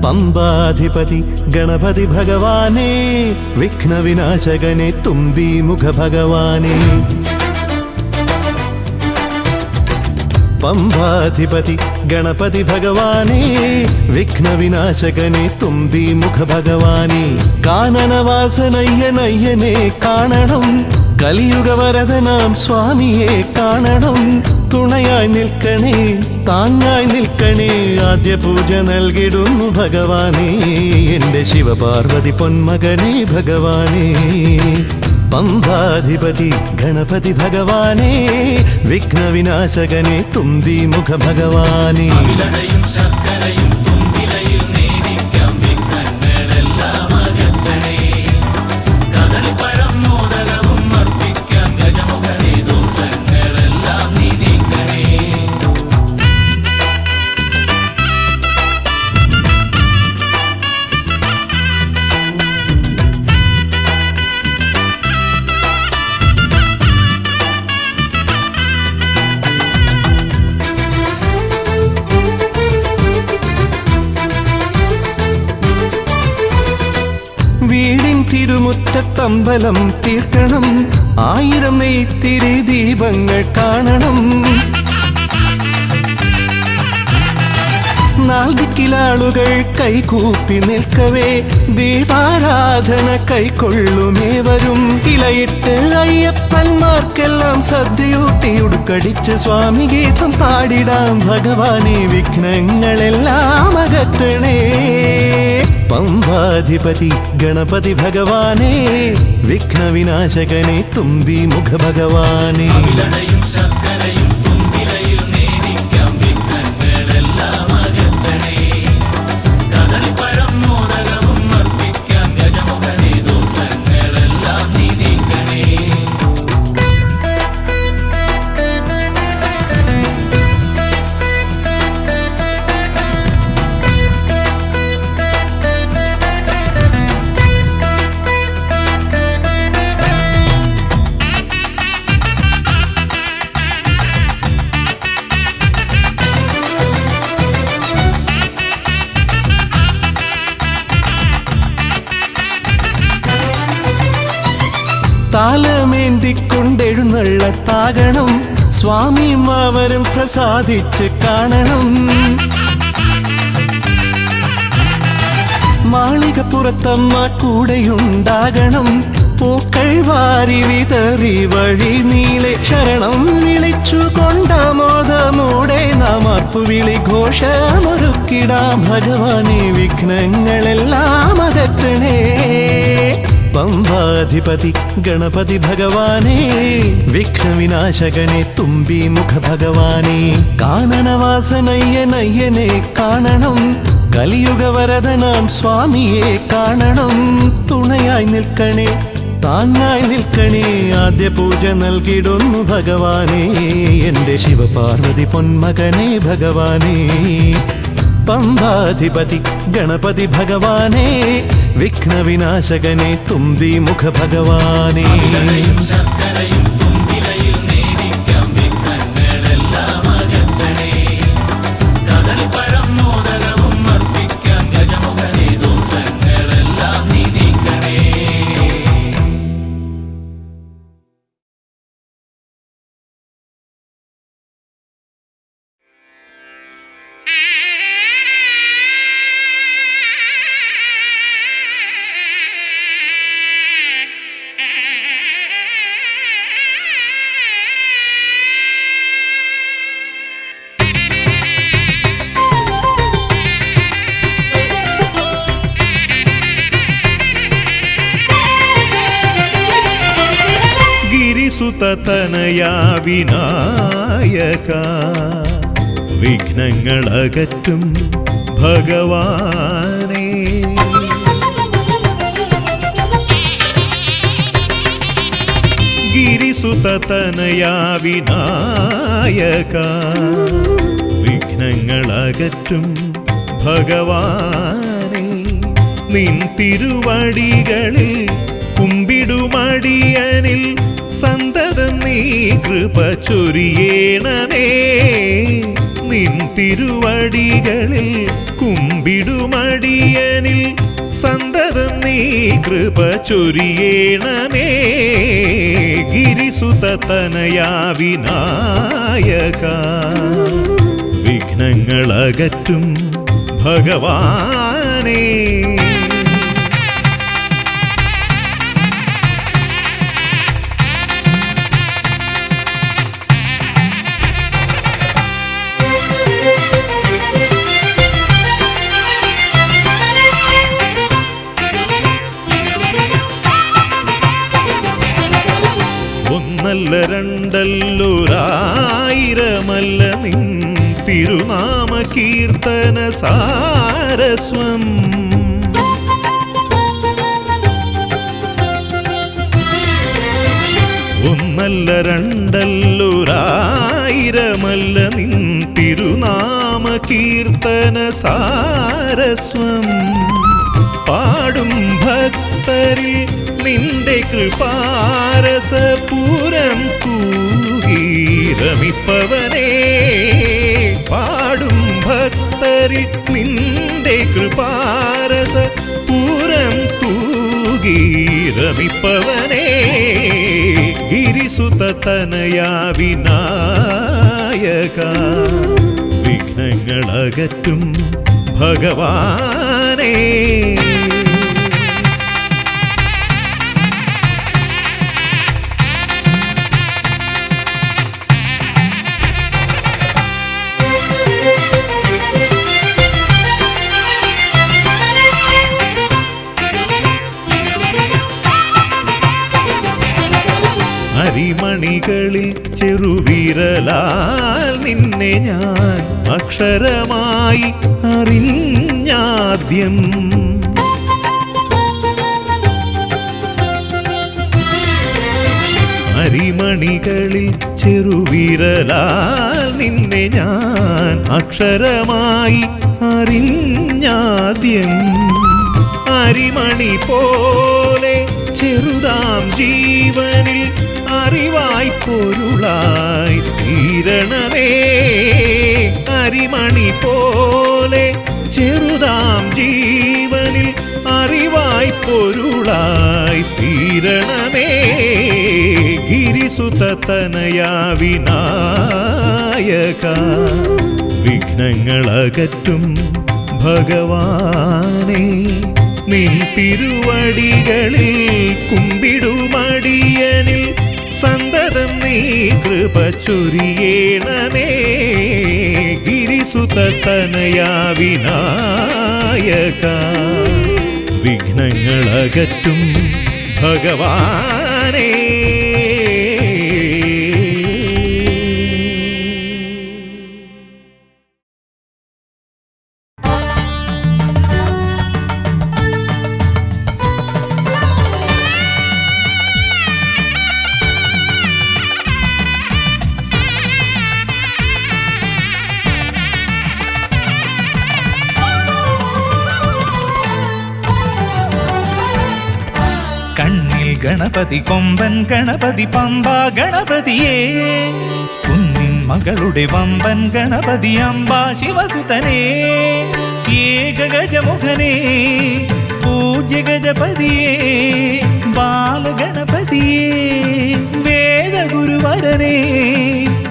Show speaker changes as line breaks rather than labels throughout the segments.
പമ്പാധിപതി ഗണപതി ഭഗവാനേ, വിഘ്നവിനാശകനെ തുമ്പീമുഖ ഭഗവാനേ. പമ്പാധിപതി ഗണപതി ഭഗവാനേ, വിഘ്നവിനാശകനെ തുമ്പീമുഖ ഭഗവാനേ. കാനനവാസനയ്യനയ്യനെ കാണണം, കലിയുഗവരദനാം സ്വാമിയെ കാണണം. തുണയായി നിൽക്കണേ, താങ്ങായി നിൽക്കണേ, ആദ്യ പൂജ നൽകിടുന്നു ഭഗവാനേ, എൻ്റെ ശിവപാർവതി പൊന്മകനേ ഭഗവാനേ. പമ്പാധിപതി ഗണപതി ഭഗവാനേ, വിഘ്നവിനാശകനെ തുമ്പീമുഖ ഭഗവാനേ. വീടിൻ തിരുമുറ്റത്തമ്പലം തീർക്കണം, 1000 നെയ്ത്തിരി ദീപങ്ങൾ കാണണം. നാൽദിക്കിലാളുകൾ കൈകൂപ്പി നിൽക്കവേ, ദീപാരാധന കൈക്കൊള്ളുമേവരും. ഇലയിട്ട് അയ്യപ്പന്മാർക്കെല്ലാം സദ്യയൂട്ടി ഉടുക്കടിച്ച് സ്വാമി ഗീതം പാടിടാം ഭഗവാനെ, വിഘ്നങ്ങളെല്ലാം അകറ്റണേ. പമ്പാധിപതി ഗണപതി ഭഗവാനേ, വിഘ്നവിനാശകനെ തുമ്പീമുഖ ഭഗവാനേ. താലമേന്തിക്കൊണ്ടെഴുന്നള്ളത്താകണം, സ്വാമിമാവരും പ്രസാദിച്ച് കാണണം. മാളികപ്പുറത്തമ്മ കൂടെയുണ്ടാകണം, പൂക്കൾ വാരി വിതറി വഴി നീളെ ശരണം വിളിച്ചു കൊണ്ടാമോദമോടെ നാം അർപ്പുവിളി ഘോഷമൊരുക്കിടാം ഭഗവാനെ, വിഘ്നങ്ങളെല്ലാം അകറ്റണേ. പമ്പാധിപതി ഗണപതി ഭഗവാനേ, വിഘ്നവിനാശകനെ തുമ്പീമുഖ ഭഗവാനേ. കാനനവാസനയ്യനയ്യനെ കാണണം, കലിയുഗവരദനാം സ്വാമിയെ കാണണം. തുണയായി നിൽക്കണേ, താങ്ങായി നിൽക്കണേ, ആദ്യ പൂജ നൽകിടുന്നു ഭഗവാനേ, എൻ്റെ ശിവപാർവതി പൊന്മകനേ ഭഗവാനേ. പമ്പാധിപതി ഗണപതി ഭഗവാനേ, വിഘ്നവിനാശകനെ തുമ്പീമുഖ ഭഗവാനേ.
ഗിരിസുതനയാ വിനായക വിഘ്നങ്ങളകറ്റും ഭഗവാനേ. ഗിരിസുതനയാ വിനായക വിഘ്നങ്ങളകറ്റും ഭഗവാനേ. നിൻ തിരുവടികളിൽ കുമ്പിടുമടിയനിൽ സന്തതം നീ കൃപ ചൊരിയേണമേ. നിൻ തിരുവടികളിൽ കുമ്പിടുമടിയനിൽ സന്തതം നീ കൃപ ചൊരിയേണമേ. ഗിരിസുതനയാ വിനായക വിഘ്നങ്ങളകറ്റും ഭഗവാനേ. ഒന്നല്ല രണ്ടല്ലൊരായിരമല്ല നിൻ തിരുനാമ കീർത്തന സാരസ്വം. ഒന്നല്ല രണ്ടല്ലൊരായിരമല്ല നിൻ തിരുനാമ കീർത്തന സാരസ്വം. പാടും ഭക്തരിൽ നിന്റെ കൃപാരസപൂരം തൂകീരമിപ്പവനേ. പാടും ഭക്തരിൽ നിന്റെ കൃപാരസപൂരം തൂകീരമിപ്പവനേ. ഗിരിസുതനയാ വിനായക വിഘ്നങ്ങളകറ്റും ഭഗവാനേ. അരിമണികളിൽ ചെറുവിരലാൽ നിന്നെ ഞാൻ അക്ഷരമായി അറിഞ്ഞാദ്യം. അരിമണികളിൽ ചെറുവിരലാൽ നിന്നെ ഞാൻ അക്ഷരമായി അറിഞ്ഞാദ്യം. അരിമണി പോലെ ചെറുതാം ജീവനിൽ അറിവായി പൊരുളായി തീരണമേ. അരിമണി പോലെ ചെറുതാം ജീവനിൽ അറിവായി പൊരുളായി തീരണമേ. ഗിരിസുതനയാ വിനായക വിഘ്നങ്ങളകറ്റും ഭഗവാനേ. നിൻ തിരുവടികളിൽ കുമ്പിടുമടിയനിൽ സന്തതം നീ കൃപ ചൊരിയേണമേ. ഗിരിസുതനയാ വിനായക വിഘ്നങ്ങളകറ്റും ഭഗവാനേ.
ഗണപതി കൊമ്പൻ ഗണപതി പമ്പ ഗണപതിയേ. കുന്നിൻ മകളുടെ വമ്പൻ ഗണപതി അമ്പ ശിവസുതനേ. ഏകഗജമുഖനേ പൂജ്യ ഗജപതിയേ. ബാലഗണപതിയേ വേദഗുരുവരനേ.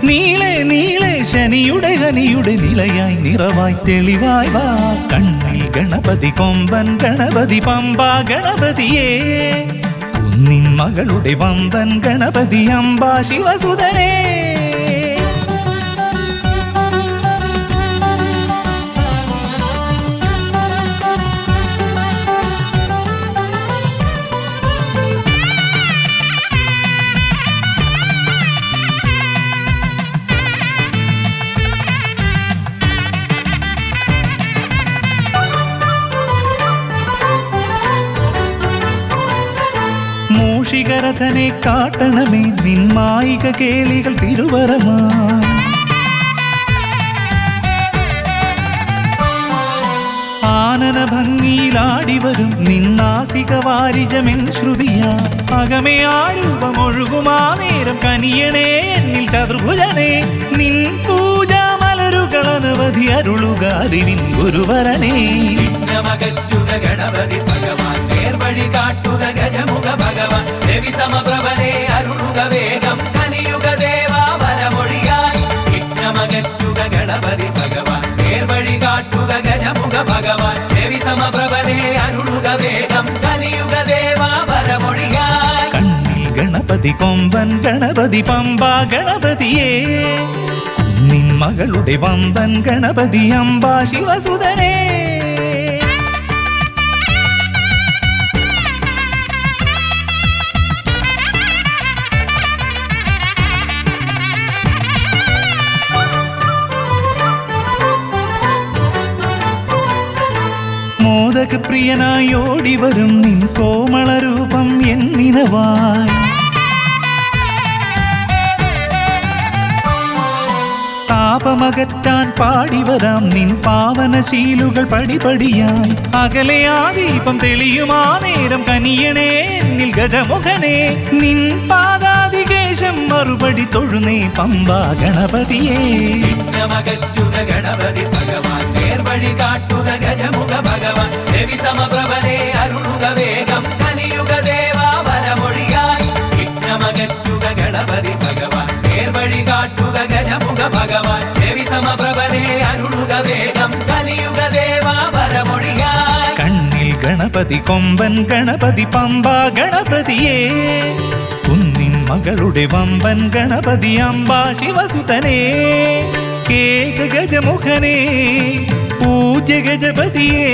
നീളെ നീളെ ശനിയുടെ ഹനിയുടെ നിലയായി നിറവായി തെളിവായി വാ. കണ്ണിൽ ഗണപതി കൊമ്പൻ ഗണപതി പമ്പ ഗണപതിയേ. നിൻ മകളുടെ വമ്പൻ ഗണപതി അമ്പ ശിവസുതനേ. ഗജമുഖനെ കാട്ടണമേ നിന്മായിക കേളികൾ തിരുവരമാ ആനന ഭംഗിയിലാടിവരും നിന്നാസിക വാരിജമെൻ ശ്രുതിയാ അകമേ ആരൂപമൊഴുകുമാ നേരം കനിയണേ എന്നിൽ ചതുർഭുജനേ നിൻ പൂജാ മലരുകൾ അനവധി അരുളുകാരിൻ ഗുരുവരനേ
വിഘ്നമകറ്റുക ഗണപതി ഭഗവാൻ നേർവഴി കാട്ടുക ഗജമുഖ ഭഗവാൻ രവി സമപ്രഭനെ അരുളുക വേഗം കനിയുക ദേവാ വരമൊഴിയായി വിഘ്നമകറ്റുക ഗണപതി ഭഗവാൻ നേർവഴി കാട്ടുക ഗജമുഖ ഭഗവാൻ രവി സമപ്രഭനെ അരുളുക വേഗം കനിയുക ദേവാ വരമൊഴിയായി
കണ്ണിൽ ഗണപതി കൊമ്പൻ ഗണപതി പമ്പ ഗണപതിയേ നിൻ മകളുടെ വമ്പൻ ഗണപതി അംബ ശിവസുതനേ മോദക പ്രിയനായി ഓടിവരും നിൻ കോമളരൂപം എന്നിനവായി താപമകറ്റാൻ പാടിവരാം നിൻ പാവനശീലുകൾ പടിപടിയായി അകലെ ആ ദീപം തെളിയുമാ നേരം കനിയണേ എന്നിൽ ഗജമുഖനെ നിൻ പാദാതികേശം മറുപടി തൊഴുന്നേ പമ്പ ഗണപതിയേ
വിഘ്നമകറ്റുക ഗണപതി ഭഗവാൻ നേർവഴി കാട്ടുക ഗജമുഖ ഭഗവാൻ രവി സമപ്രഭനെ അരുളുക വേഗം കനിയുക ദേവാ വരമൊഴിയായി വിഘ്നമകറ്റുക ഗണപതി ഭഗവാൻ നേർവഴി കാട്ടുക ഗജമുഖ ഭഗവാൻ രവി സമപ്രഭനെ അരുളുക വേഗം കനിയുക ദേവാ വരമൊഴിയായി
കണ്ണിൽ ഗണപതി കൊമ്പൻ ഗണപതി പമ്പ ഗണപതിയേ കുന്നിൻ മകളുടെ വമ്പൻ ഗണപതി അംബ ശിവസുതനേ കേക ഗജമുഖനേ പൂജ്യ ഗജപതിയേ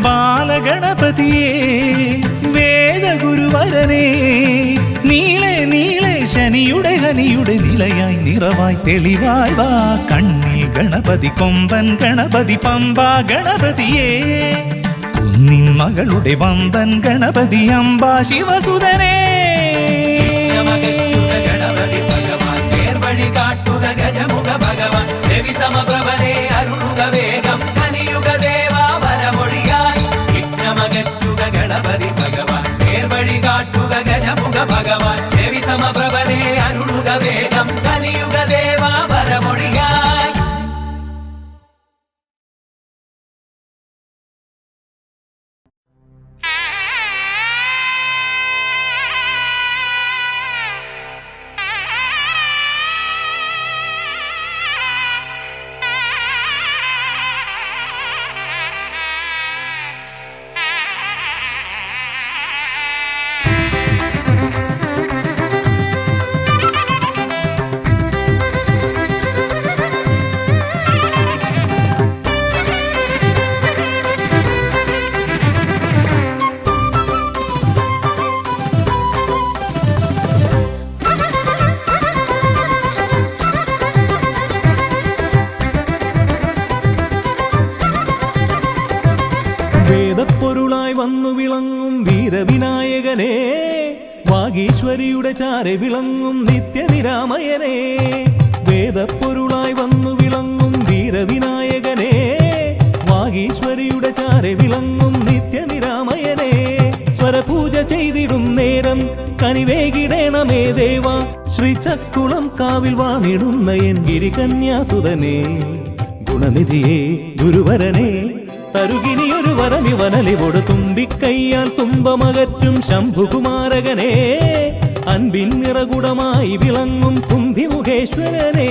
ബാലഗണപതിയേ വേദഗുരുവരനേ നീളെ നീളെ ശനിയുടെ ഹനിയുടെ നിലയായി നിറവായി തെളിവായി വാ കണ്ണിൽ ഗണപതി കൊമ്പൻ ഗണപതി പമ്പ ഗണപതിയേ കുന്നിൻ മകളുടെ വമ്പൻ ഗണപതി അംബ ശിവസുതനേ
വിഘ്നമകറ്റുക ഗണപതി ഭഗവാൻ നേർവഴി കാട്ടുക ഗജമുഖ ഭഗവാൻ രവി സമപ്രഭനെ അരുളുക വേഗം കനിയുക ദേവാ വരമൊഴിയായി വിഘ്നമകറ്റുക ഗണപതി ഭഗവാൻ നേർവഴി കാട്ടുക ഗജമുഖ ഭഗവാൻ രവി സമപ്രഭനെ അരുളുക വേഗം കനിയുക ദേവാ വരമൊഴിയായി
വേദപ്പൊരുളായി വന്നു വിളങ്ങും വീരവിനായകനെ വാഗീശ്വരിയുടെ ചാരെ വിളങ്ങും നിത്യനിരാമയനെ വേദപ്പൊരുളായി വന്നു വിളങ്ങും വീരവിനായകനെ വാഗീശ്വരിയുടെ ചാരെ വിളങ്ങും നിത്യനിരാമയനെ സ്വരപൂജ ചെയ്തിടും നേരം കനിവേകിടേണമേ ദേവ ശ്രീചക്കുളം കാവിൽ വാണിടുന്ന എൻ ഗിരികന്യാസുതനെ ഗുണനിധിയെ ഗുരുവരനെ തരുകിനിയൊരു വരമിവനലിവോട് തുമ്പിക്കയ്യാൽ തുമ്പമകറ്റും ശംഭുകുമാരകനെ അൻപിൻ നിറകുടമായി വിളങ്ങും കുന്തിമുഖേശ്വരനെ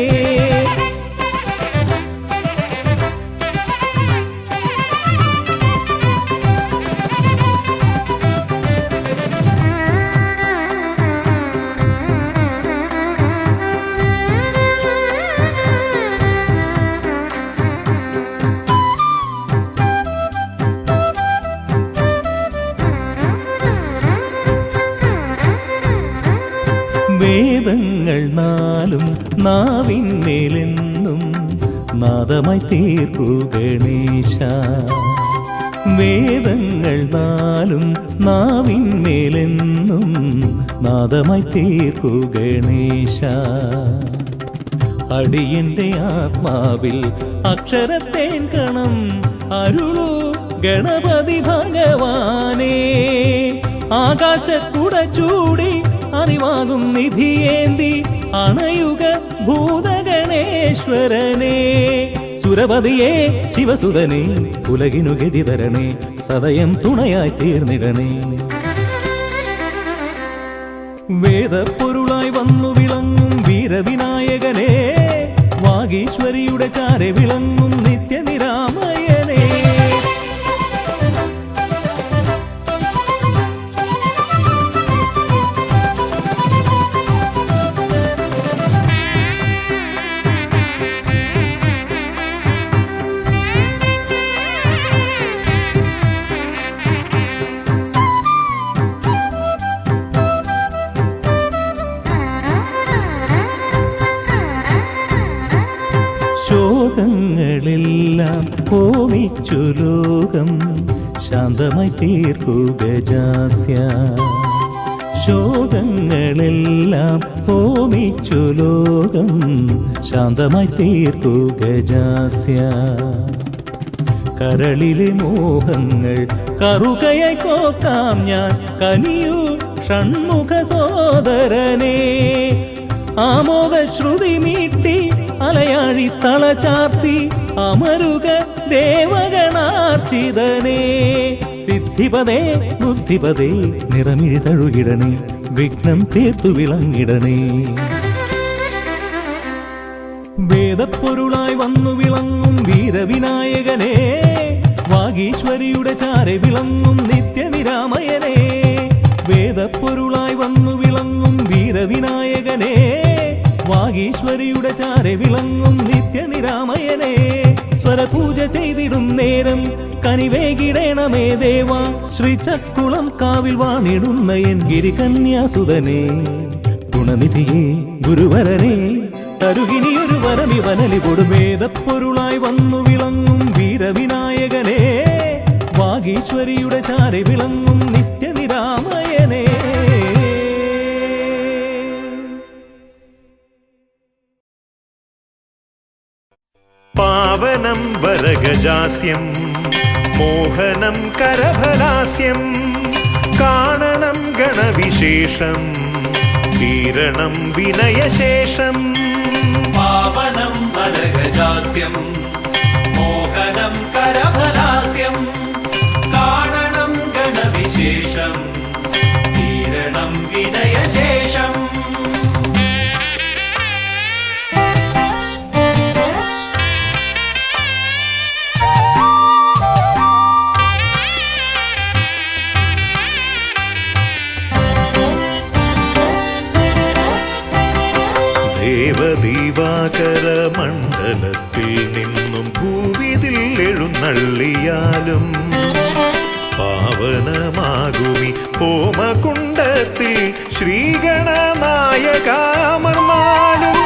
വേദങ്ങൾ നാലും നാവിന്മേലെന്നും നാദമായി തീർക്കു ഗണേശ വേദങ്ങൾ നാലും നാവിന്മേലെന്നും നാദമായി തീർക്കു ഗണേശ. അടിയന്റെ ആത്മാവിൽ അക്ഷരത്തേൻ കണം അരുളു ഗണപതി ഭഗവാനേ. ആകാശക്കുട ചൂടി അറിവാകും നിധിയേന്തി അണയുക ഭൂതഗണേശ്വരനേ. സുരപതിയേ ശിവസുതനേ, ഉലകിനു ഗതി തരണേ, സദയം തുണയായി തീർന്നിടണേ. വേദപ്പൊരുളായി വന്നു വിളങ്ങും വീരവിനായകനേ, വാഗീശ്വരിയുടെ ചാരെ വിളങ്ങും നിത്യനിരാമയനേ. ശോകങ്ങളെല്ലാം ഹോമിച്ചു ലോകം ശാന്തമായി തീർക്കു ഗജാസ്യ. ശോകങ്ങളെല്ലാം ഹോമിച്ചു ലോകം ശാന്തമായി തീർക്കു ഗജാസ്യ. കരളിലെ മോഹങ്ങൾ കറുകയായി കോക്കാം ഞാൻ, കനിയൂ ഷൺമുഖ സോദരനേ. ആമോദ ശ്രുതി മീട്ടി അലയാഴി തളചാർത്തി അമരുക ദേവഗണാർച്ചിതനേ. സിദ്ധിപദേ ബുദ്ധിപദേ നിറമിഴി തഴുകിടണേ, വിഘ്നം തീർത്തു വിളങ്ങിടണേ. വേദപ്പൊരുളായി വന്നു വിളങ്ങും വീരവിനായകനേ, വാഗീശ്വരിയുടെ ചാരെ വിളങ്ങും നിത്യനിരാമയനേ. വേദപ്പൊരുളായി വന്നു വിളങ്ങും വീരവിനായകനേ, വാഗീശ്വരിയുടെ ചാരെ വിളങ്ങും നിത്യനിരാമയനേ. സ്വരപൂജ ചെയ്തിടും നേരം കനിവേകിടേണമേ ദേവ. ശ്രീചക്കുളം കാവിൽ വാണിടുന്ന എൻ ഗിരികന്യാസുതനേ. ഗുണനിധിയേ ഗുരുവരനേ, തരുകിനിയൊരു വരമിവനലി കൊടു. വേദപ്പൊരുളായി വന്നു വിളങ്ങും വീരവിനായകനേ, വാഗീശ്വരിയുടെ ചാരെ വിളങ്ങും നിത്യനിരാമയനേ.
പാവനം വരഗജാസ്യം മോഹനം കരഫലാസ്യം. കാണണം ഗണവിശേഷം തീരണം വിനയശേഷം.
പാവനം വരഗജാസ്യം മോഹനം കരഫലാസ്യം. കാണണം ഗണവിശേഷം തീരണം വിനയശേഷം.
ദേവദീവാകര മണ്ഡലത്തിൽ നിന്നും ഭൂവിതിൽ എഴുന്നള്ളിയാലും പാവനമാകുമി ഹോമകുണ്ടത്തിൽ ശ്രീഗണനായകാമർന്നാലും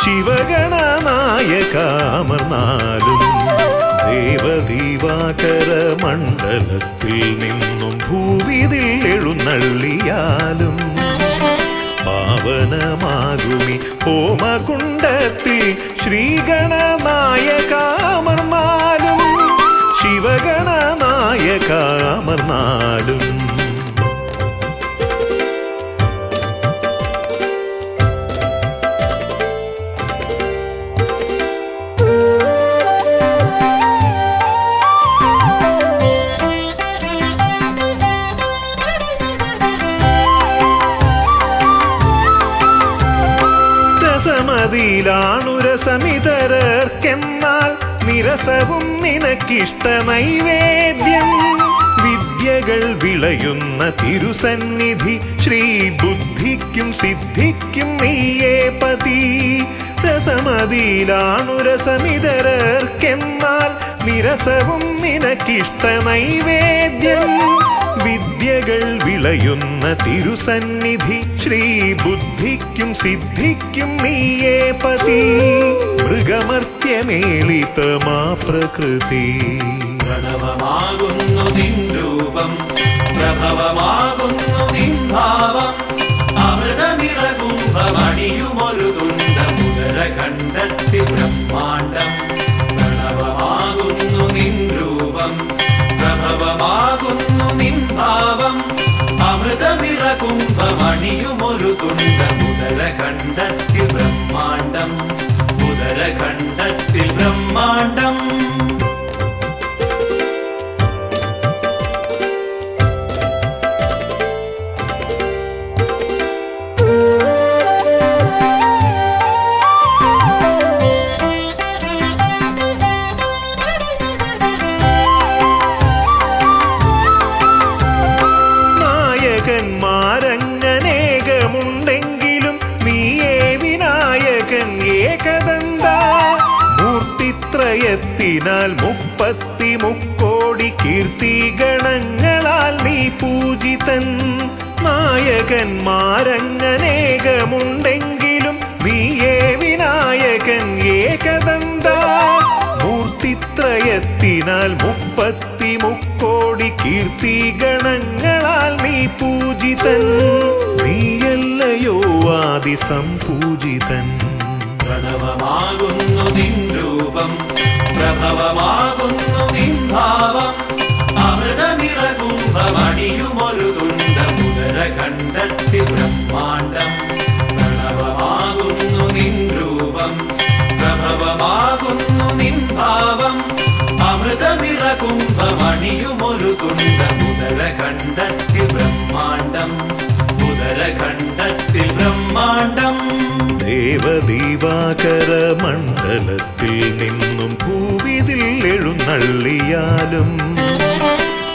ശിവഗണനായകാമർന്നാലും. ദേവദീവാകര മണ്ഡലത്തിൽ നിന്നും ഭൂവിതിൽ എഴുന്നള്ളിയാലും പാവനമാകുമി ഹോമകുണ്ടത്തിൽ ശ്രീഗണനായകാമർന്നാലും ശിവഗണനായകാമർന്നാലും. രസമിതരർക്കെന്നാൽ നിരസവും നിനക്കിഷ്ട നൈവേദ്യം. വിദ്യകൾ വിളയുന്ന തിരുസന്നിധി ശ്രീ ബുദ്ധിക്കും സിദ്ധിക്കും നീയേ പതി. രസമതിയിലാണു രസമിതരർക്കെന്നാൽ നിരസവും നിനക്കിഷ്ട നൈവേദ്യം. വിദ്യകൾ വിളയുന്ന തിരുസന്നിധി ശ്രീ ബുദ്ധിക്കും സിദ്ധിക്കും നീയേ പതി. മൃഗമർത്യമേളിതമാ പ്രകൃതി
പ്രണവമാകുന്നു നിൻ രൂപം പ്രഭവമാകുന്നു നിൻ ഭാവം അമൃത നിറകുംഭമണിയുമൊരു തുണ്ട മുതര കണ്ടെത്തി ബ്രഹ്മാണ്ടം പ്രണവമാകുന്നു നിൻ രൂപം പ്രഭവമാകുന്നു നിൻ ഭാവം അമൃത നിറകുംഭമണിയുമൊരു തുണ്ട മുതര കണ്ടെത്തി ബ്രഹ്മാണ്ടം മുതര കണ്ടെത്തി ബ്രഹ്മാണ്ടം
നായകന്മാരങ്ങനേകമുണ്ടെങ്കിലും നീയേ വിനായകൻ ഏകദന്ത മൂർത്തിത്രയത്തിനാൽ 33 കീർത്തിഗണങ്ങളാൽ നീ പൂജിതൻ നായകന്മാരങ്ങനേകമുണ്ടെങ്കിലും നീയേ വിനായകൻ ഏകദന്ത മൂർത്തിത്രയത്തിനാൽ 33 കീർത്തിഗണങ്ങളാൽ നീ പൂജിതൻ നീയല്ലയോ ആദിസംപൂജിതൻ
പ്രണവമാകുന്നു നിൻ രൂപം പ്രഭവമാകുന്നു നിൻ ഭാവം അമൃത നിറകുംഭമണിയുമൊരു തുണ്ട മുതര കണ്ടെത്തി ബ്രഹ്മാണ്ടം പ്രണവമാകുന്നു നിൻ രൂപം പ്രഭവമാകുന്നു നിൻ ഭാവം അമൃത നിറകുംഭമണിയുമൊരു തുണ്ട മുതര കണ്ടെത്തി ബ്രഹ്മാണ്ടം മുതര കണ്ടെത്തി ബ്രഹ്മാണ്ടം
ദേവദീവാകര മണ്ഡലത്തിൽ നിന്നും ഭൂവിതിൽ എഴുന്നള്ളിയാലും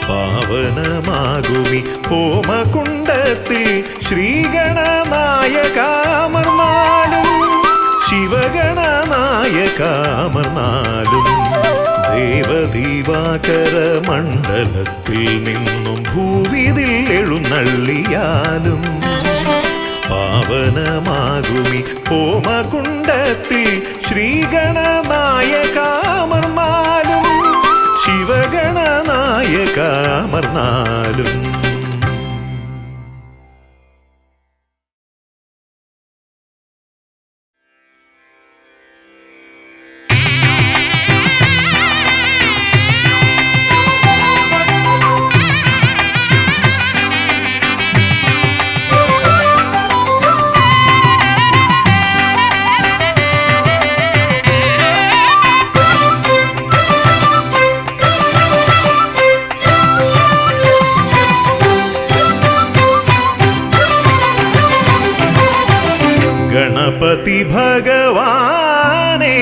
പാവനമാകുമി ഹോമകുണ്ടത്തിൽ ശ്രീഗണനായകാമർന്നാലും ശിവഗണനായകാമർന്നാലും ദേവദീവാകര മണ്ഡലത്തിൽ നിന്നും ഭൂവിതിൽ എഴുന്നള്ളിയാലും പാവനമാകുമി ഹോമകുണ്ടത്തിൽ ശ്രീഗണനായകാമർന്നാലും ശിവഗണനായകാമർന്നാലും ഗണപതി ഭഗവാനേ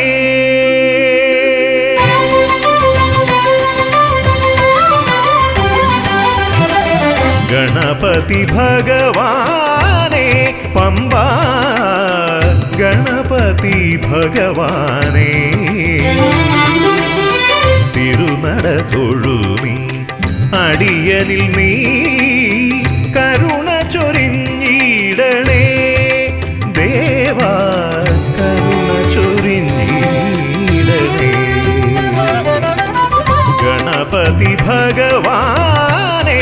ഗണപതി ഭഗവാനേ പമ്പ ഗണപതി ഭഗവാനേ തിരുനട തൊഴുമി അടിയനിൽ നീ കരുണ ചൊരിഞ്ഞിടണേ ദേവാ കരുണ ചൊരിഞ്ഞിടണേ ഗണപതി ഭഗവാനേ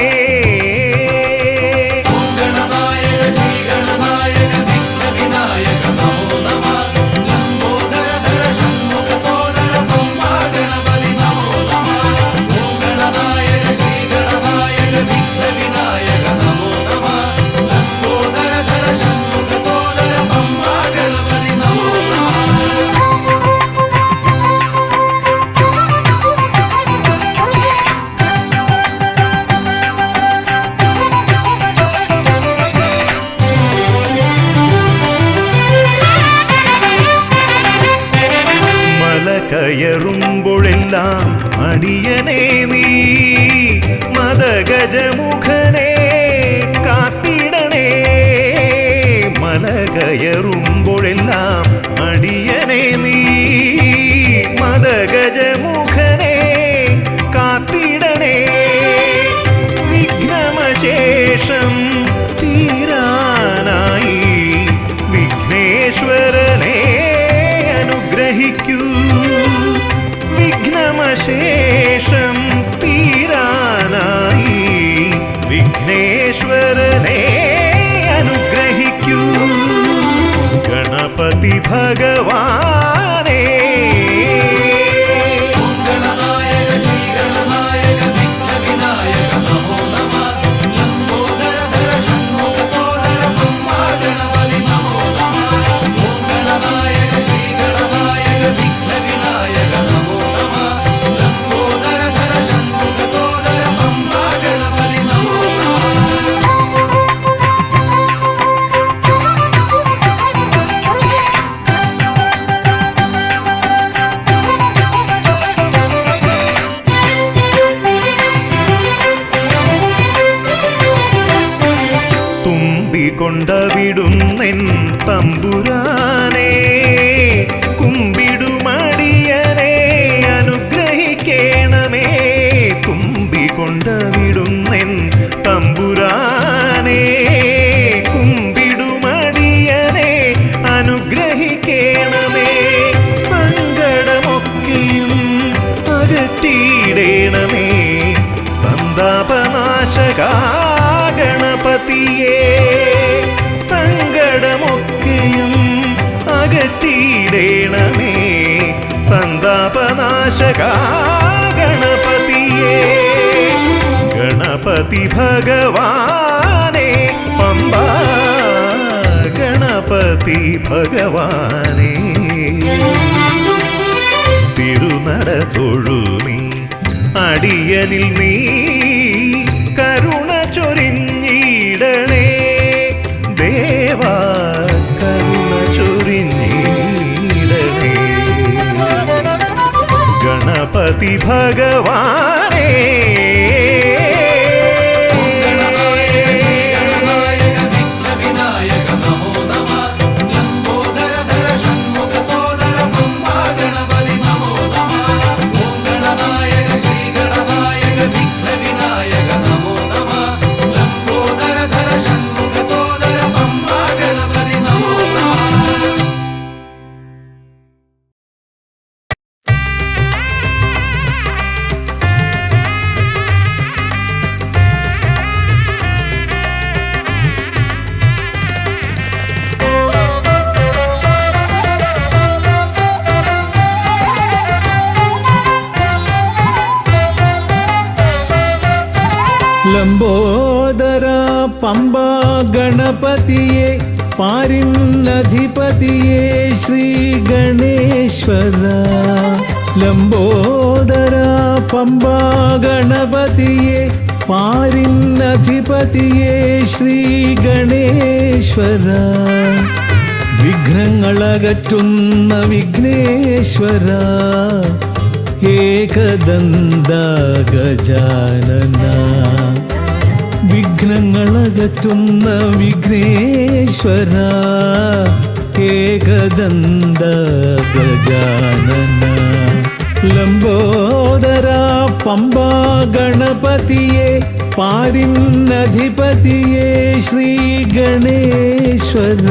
ഗണനായക ശ്രീഗണനായക വിഘ്നവിനായക നമോ നമഃ ലംബോദരധര ഷണ്മുഖ സോദര പമ്പാ ഗണപതി നമോ നമഃ ഓം ഗണനായക ശ്രീഗണനായക വിഘ്നവിനായക നമോ നമഃ ലംബോദരധര ഷണ്മുഖ സോദര പമ്പാ ഗണപതി നമോ നമഃ
കയറുമ്പോഴെല്ലാം അടിയനേ നീ മദഗജമുഖനെ കാത്തിടണേ മല കയറുമ്പോഴെല്ലാം അടിയനേ നീ മദഗജമുഖനെ കാത്തിടണേ വിഘ്നമശേഷം തീരാനായി വിഘ്നേശ്വരനെ അനുഗ്രഹിക്കൂ വിഘ്നമശേഷം ഗണപതി ഭഗവാനേ
ഗണനായക ശ്രീ ഗണനായക വിഘ്നവിനായക നമോ നമഃ ലംബോദരധര ഷണ്മുഖ സോദര ബ്രഹ്മാ ഗണപതി നമോ നമഃ ഓം ഗണനായക ശ്രീ ഗണനായക വിഘ്നവിനായക നമോ നമഃ ലംബോദരധര ഷണ്മുഖ സോദര ബ്രഹ്മാ ഗണപതി നമോ നമഃ
തുമ്പിക്കൊണ്ടവിടുന്നെൻ തമ്പുരാനേ കുമ്പിടുമടിയനെ അനുഗ്രഹിക്കണമേ തുമ്പിക്കൊണ്ടവിടുന്നെൻ തമ്പുരാനേ കുമ്പിടുമടിയനെ അനുഗ്രഹിക്കണമേ സങ്കടമൊക്കെയും അകറ്റിയിടണമേ സന്താപനാശകാ ഗണപതിയേ സങ്കടമൊക്കെയും അകറ്റിയിടണമേ സന്താപനാശകാ ഗണപതിയേ ഗണപതി ഭഗവാനേ പമ്പാ ഗണപതി ഭഗവാനേ തിരുനട തൊഴുമീ അടിയനിൽ നീ കരുണ ചൊരിഞ്ഞിടണേ ദേവാ കരുണ ചൊരിഞ്ഞിടണേ ഗണപതി ഭഗവാനേ
ഗണനായക ശ്രീ ഗണനായക വിഘ്നവിനായക നമോ നമഃ ലംബോദരധര ഷണ്മുഖ സോദര ബ്രഹ്മാ ഗണപതി നമോ നമഃ ഓം ഗണനായക ശ്രീ ഗണനായക വിഘ്നവിനായക നമോ നമഃ ലംബോദരധര ഷണ്മുഖ സോദര ബ്രഹ്മാ ഗണപതി നമോ നമഃ
ലംബോദര പമ്പ ഗണപതിയെ പാരിന്നധിപതിയെ ശ്രീ ഗണേശ്വര ലംബോദര പമ്പ ഗണപതിയെ പാരിന്നധിപതിയെ ശ്രീ ഗണേശ്വര വിഘ്നങ്ങളകറ്റുന്ന വിഘ്നേശ്വര ഏകദന്ത ഗജാനന വിഘ്നങ്ങളകറ്റുന്ന വിഘ്നേശ്വര ഏകദന്ത ഗജാനന ലംബോദര പമ്പ ഗണപതിയെ പാരിന്നധിപതിയെ ശ്രീ ഗണേശ്വര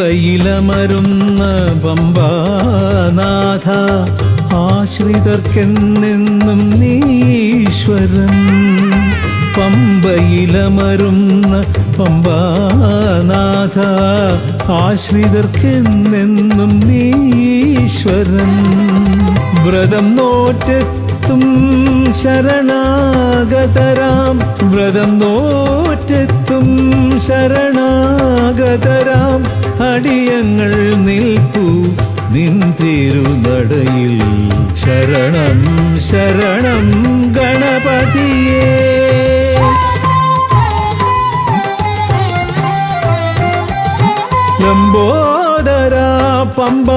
പമ്പയിലമരുന്ന പമ്പാനാഥ ആശ്രിതർക്കെന്നെന്നും നീശ്വരൻ പമ്പയിലമരുന്ന പമ്പാനാഥ ആശ്രിതർക്കെന്നെന്നും നീശ്വരൻ വ്രതം നോറ്റെത്തും ശരണാഗതരാം വ്രതം നോറ്റെത്തും ശരണാഗതരാം അടിയങ്ങൾ നിൽപ്പൂ നിൻ തിരുനടയിൽ ശരണം ശരണം ഗണപതിയേ ലംബോദര പമ്പ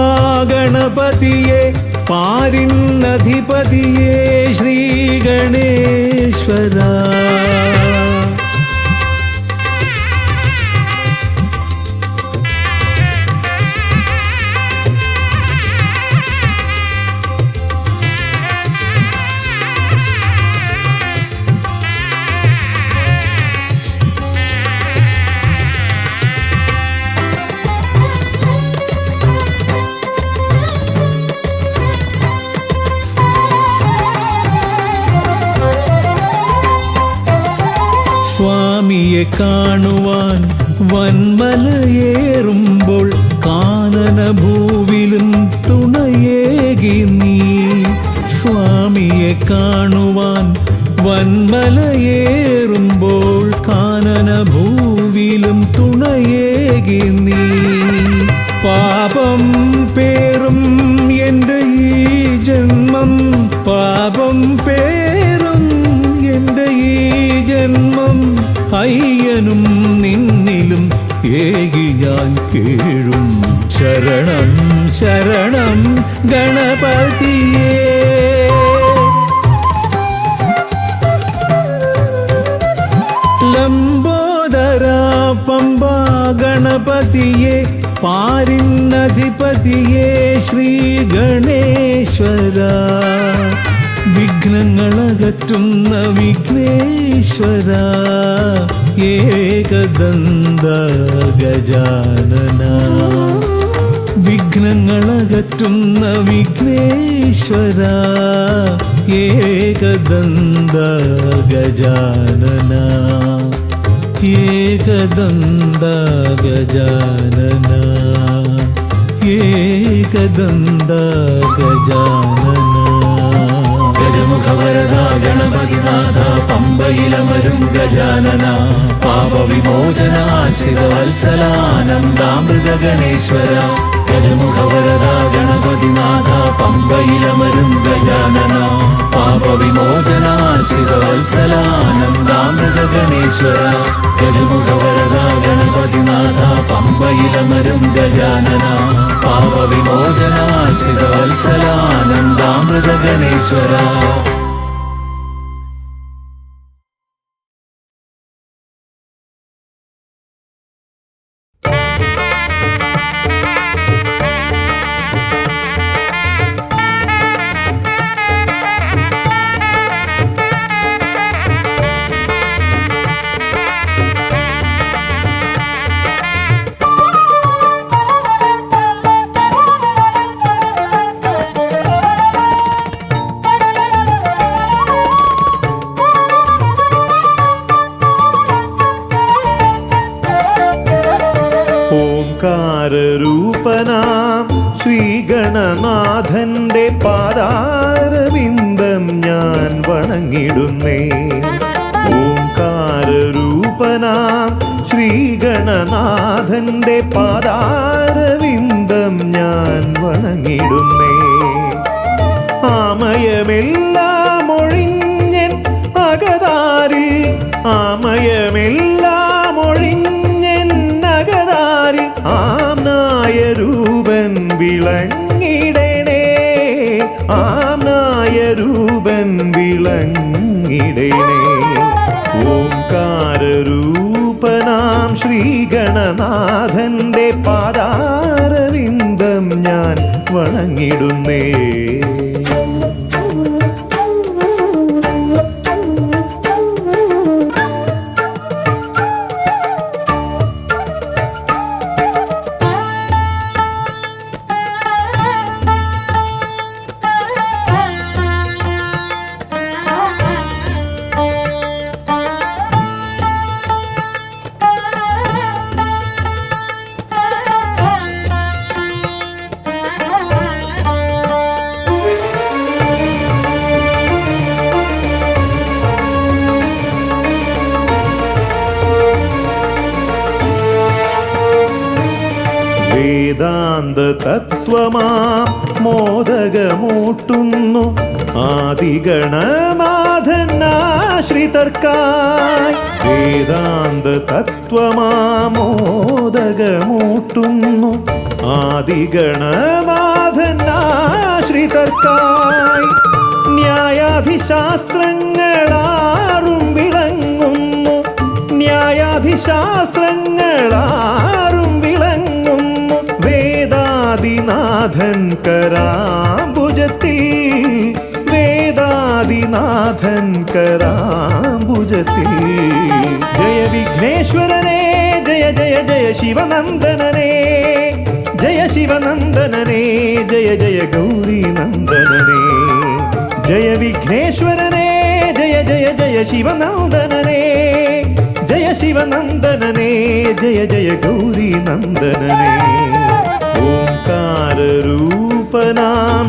ഗണപതിയെ പാരിന്നധിപതിയെ ശ്രീ ഗണേശ്വര സ്വാമിയെ കാണുവാൻ വന്മലയേറുമ്പോൾ കാനനഭൂവിലും തുണയേകി നീ. സ്വാമിയെ കാണുവാൻ വന്മലയേറുമ്പോൾ കാനനഭൂവിലും തുണയേകി നീ. പാപം പേറും എൻ്റെ ഈ ജന്മം, പാപം പേറും എൻ്റെ ഈ ജന്മം, അയ്യനും നിന്നിലും ഏകി ഞാൻ കേഴും. ശരണം ശരണം ഗണപതിയേ. ലംബോദര പമ്പാ ഗണപതിയേ, പാരിന്നധിപതിയേ ശ്രീ ഗണേശ്വര. വിഘ്നങ്ങളകറ്റുന്ന വിഘ്നേശ്വര, ഏകദന്ത ഗജാനന. വിഘ്നങ്ങളകറ്റുന്ന വിഘ്നേശ്വര, ഏകദന്ത ഗജാനന. ഏകദന്ത ഗജാനന, ഏകദന്ത ഗജാനന. ഗജമുഖവരദ ഗണപതിനാഥ, പമ്പയിലമരും ഗജാനന. പാപവിമോചനാശ്രിതവത്സലാനന്ദാമൃത ഗണേശ്വര. ഗജമുഖവരദ ഗണപതിനാഥ, പമ്പയിലമരും ഗജാനന. പാപവിമോചനാശ്രിതവത്സലാനന്ദാമൃത ഗണേശ്വര. ഗജമുഖവരദ ഗണപതിനാഥ, പമ്പയിലമരും ഗജാനന. പാപവിമോചനാശ്രിതവത്സലാനന്ദാമൃത ഗണേശ്വര.
ഓംകാരരൂപനാം ശ്രീഗണനാഥന്റെ പാദാരവിന്ദം ഞാൻ വണങ്ങിടുന്നേ. ഓംകാരരൂപനാം ശ്രീഗണനാഥന്റെ പാദാരവിന്ദം ഞാൻ വണങ്ങിടുന്നേ. ആമയമെല്ലാം ഒഴിഞ്ഞൻ അകതാരിൽ, ആമയമെല്ലാം ഒഴിഞ്ഞൻ അകതാരിൽ ആംനായ രൂപൻ വിളങ്ങിടണേ. ആംനായ രൂപൻ വിളങ്ങിടണേ. ഓംകാരരൂപനാം ശ്രീഗണനാഥന്റെ പാദാരവിന്ദം ഞാൻ വണങ്ങിടുന്നേ. വേദാന്ത തത്വമാം മോദകമൂട്ടുന്നു ആദിഗണനാഥൻ ആശ്രിതർക്കായി. വേദാന്ത തത്വമാം മോദകമൂട്ടുന്നു ആദിഗണനാഥൻ ആശ്രിതർക്കായി. ന്യായാധിശാസ്ത്രങ്ങളാറും വിളങ്ങുന്നു, ന്യായാധിശാസ്ത്രങ്ങളാറും വിളങ്ങുന്നു. വേദാദിനാഥൻ കരാംബുജത്തിൽ, വേദാദിനാഥൻ കരാംബുജത്തിൽ. ജയ വിഘ്നേശ്വരനേ, ജയ ജയ ജയ ശിവനന്ദനനേ, ജയ ശിവനന്ദനനേ, ജയ ജയ ഗൗരീനന്ദനനേ. ജയ വിഘ്നേശ്വരനേ, ജയ ജയ ജയ ശിവനന്ദനനേ, ജയ ശിവനന്ദനനേ ജയ ജയ ഗൗരി നന്ദനനേ ഓംകാരരൂപനാം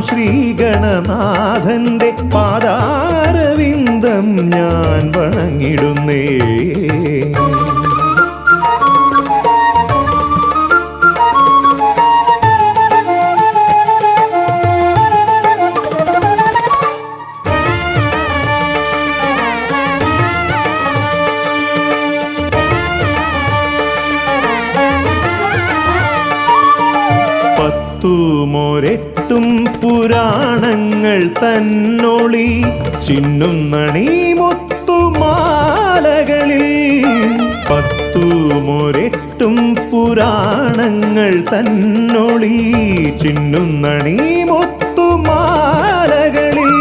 ശ്രീഗണനാഥന്റെ പാദാരവിന്ദം ഞാൻ വണങ്ങിടുന്നേ. പത്തുമൊരെട്ടും പുരാണങ്ങൾ തന്നൊളി ചിന്നുന്നണി മുത്തുമാലകളിൽ. പത്തുമൊരെട്ടും പുരാണങ്ങൾ തന്നൊളി ചിന്നുന്നണി മുത്തുമാലകളിൽ.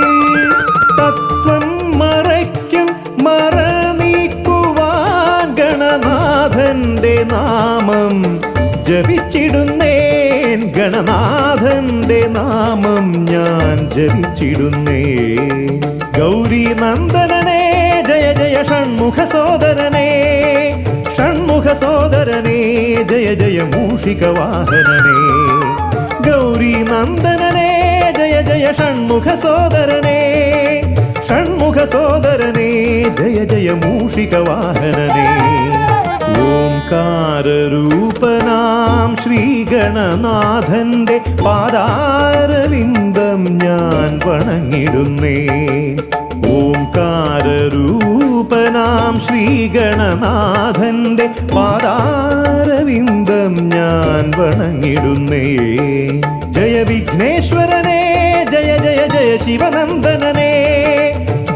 തത്വം മറയ്ക്കും മറ നീക്കുവാൻ ഗണനാഥന്റെ നാമം ജപിച്ചിടുന്നേൻ. ഗണനാഥന്റെ നാമം ഞാൻ ജപിച്ചിടുന്നേൻ. ഗൗരി നന്ദനനേ ജയ ജയ ഷൺമുഖ സോദരനേ. ഷൺമുഖ സോദരനേ ജയ ജയ മൂഷിക വാഹനനേ. ഗൗരി നന്ദനനേ ജയ ജയ ഷൺമുഖ സോദരനേ. ഷൺമുഖ സോദരനേ ജയ ജയ മൂഷിക വാഹനനേ. ഓംകാരരൂപനാം ശ്രീഗണനാഥന്റെ പാദാരവിന്ദം ഞാൻ വണങ്ങിടുന്നേ. ഓംകാരരൂപനാം ശ്രീഗണനാഥന്റെ പാദാരവിന്ദം ഞാൻ വണങ്ങിടുന്നേ. ജയ വിഘ്നേശ്വരനേ ജയ ജയ ജയ ശിവനന്ദനനേ.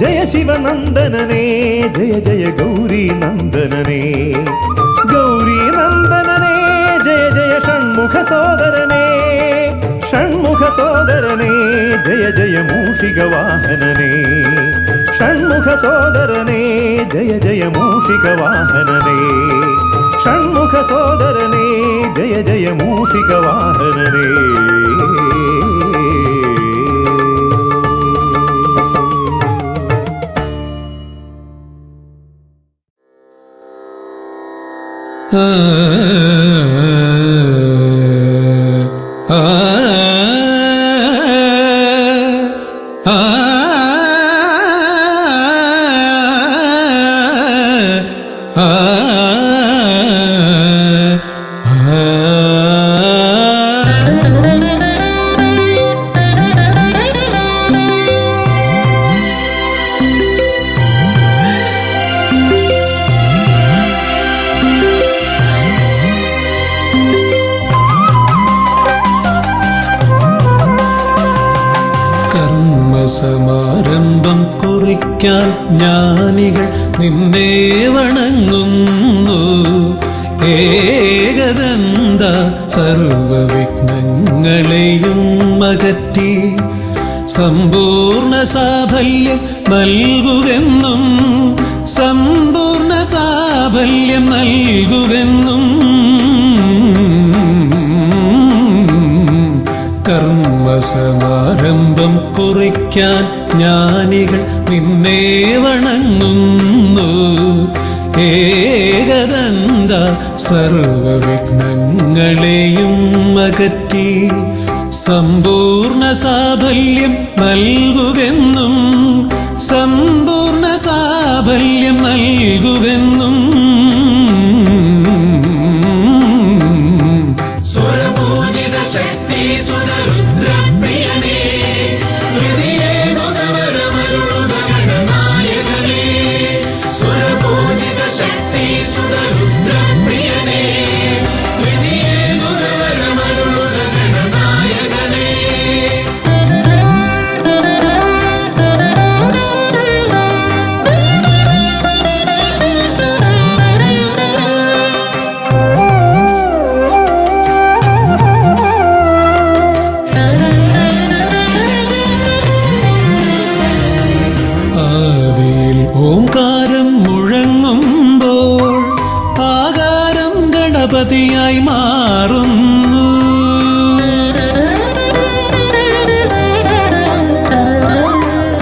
ജയ ശിവനന്ദനനേ ജയ ജയ ഗൗരി നന്ദനനേ. ഗൗരി നന്ദനനേ ജയ ജയ ഷൺമുഖ സോദരനേ. ഷൺമുഖ സോദരനേ ജയ ജയ മൂഷിക വാഹനനേ. ഷൺമുഖ സോദരനേ ജയ ജയ മൂഷിക വാഹനനേ. ഷൺമുഖ സോദരനേ ജയ ജയ മൂഷിക വാഹനനേ.
സമാരംഭം കുറിക്കാൻ ജ്ഞാനികൾ നിന്നെ വണങ്ങുന്നു. ഏകദന്ത സർവവിഘ്നങ്ങളെയും അകറ്റി സമ്പൂർണ്ണ സാഫല്യം നൽകുകെന്നും. സമ്പൂർണ്ണ സാഫല്യം നൽകുകെന്നും. കർമ്മസമാരംഭം കുറിക്കാൻ ജ്ഞാനികൾ നിന്നെ വണങ്ങുന്നു. ഏകദന്ത സർവവിഘ്നങ്ങളെയും അകറ്റി സമ്പൂർണ്ണ സാഫല്യം നൽകുകെന്നും. സമ്പൂർണ്ണ സാഫല്യം നൽകുകെന്നും.
സ്വരപൂജിത ശക്തി സുരരുദ്രപ്രിയനേ. സ്വരപൂജിത ശക്തി സുരരുദ്രപ്രിയനേ. വിധിയേകുതവരമരുളുക ഗണനായകനേ.
ഓംകാരം മുഴങ്ങുമ്പോൾ ആകാരം ഗണപതിയായി മാറുന്നു.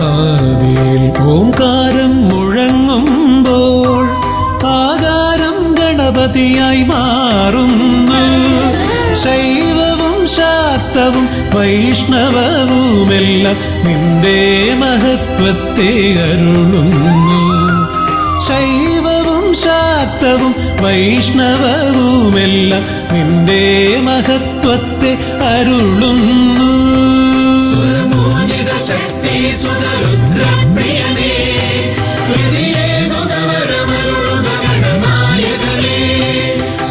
ആദിയിൽ ഓംകാരം മുഴങ്ങുമ്പോൾ ആകാരം ഗണപതിയായി മാറുന്നു. ശൈവവും ശാക്തവും വൈഷ്ണവവുമെല്ലാം നിന്റെ മഹത്വത്തെ അരുളുന്നു. ശൈവവും ശാക്തവും വൈഷ്ണവവുമെല്ലാം നിന്റെ മഹത്വത്തെ അരുളുന്നു.
സുരപൂജിത ശക്തി സുതരുദ്രപ്രിയനേ, ഹൃദയേകുതവരമരുളുക ഗണനായകനേ.